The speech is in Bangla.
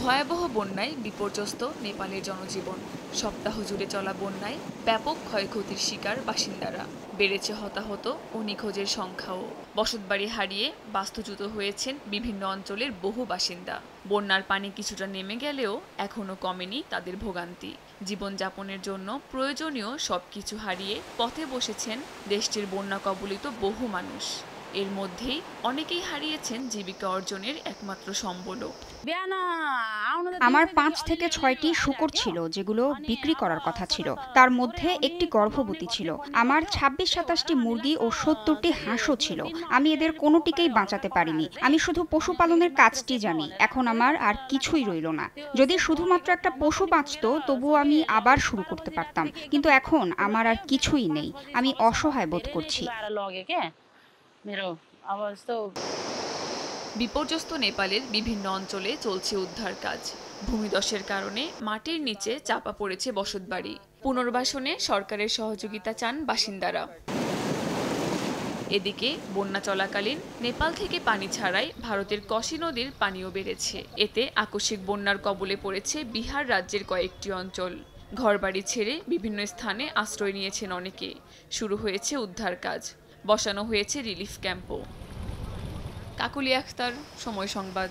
ভয়াবহ বন্যায় বিপর্যস্ত নেপালের জনজীবন। সপ্তাহ জুড়ে চলা বন্যায় ব্যাপক ক্ষয়ক্ষতির শিকার বাসিন্দারা। বেড়েছে হতাহত ও নিখোঁজের সংখ্যাও। বসতবাড়ি হারিয়ে বাস্তুচ্যুত হয়েছেন বিভিন্ন অঞ্চলের বহু বাসিন্দা। বন্যার পানি কিছুটা নেমে গেলেও এখনও কমেনি তাদের ভোগান্তি। জীবনযাপনের জন্য প্রয়োজনীয় সবকিছু হারিয়ে পথে বসেছেন দেশটির বন্যা কবলিত বহু মানুষ। এর মধ্যেই অনেকেই হারিয়েছেন জীবিকা অর্জনের একমাত্র সম্বলও। আমার ৫ থেকে ৬টি শূকর ছিল যেগুলো বিক্রি করার কথা ছিল। তার মধ্যে একটি গর্ভবতী ছিল। আমার ২৬-২৭টি মুরগি ও ৭০টি হাঁসও ছিল। আমি এদের কোনোটিকেই বাঁচাতে পারিনি। আমি শুধু পশুপালনের কাজটি জানি। এখন আমার আর কিছুই রইল না। যদি শুধুমাত্র একটা পশু বাঁচত তবুও আমি আবার শুরু করতে পারতাম, কিন্তু এখন আমার আর কিছুই নেই। আমি অসহায় বোধ করছি। বিপর্যস্ত নেপালের বিভিন্ন অঞ্চলে চলছে উদ্ধার কাজ। ভূমিধসের কারণে মাটির নিচে চাপা পড়েছে বসতবাড়ি। পুনর্বাসনে সরকারের সহযোগিতা চান বাসিন্দারা। এদিকে বন্যা চলাকালীন নেপাল থেকে পানি ছাড়াই ভারতের কোশি নদীর পানিও বেড়েছে। এতে আকস্মিক বন্যার কবলে পড়েছে বিহার রাজ্যের কয়েকটি অঞ্চল। ঘরবাড়ি ছেড়ে বিভিন্ন স্থানে আশ্রয় নিয়েছেন অনেকে। শুরু হয়েছে উদ্ধার কাজ, বসানো হয়েছে রিলিফ ক্যাম্পও। কাকুলি আখতার, সময় সংবাদ।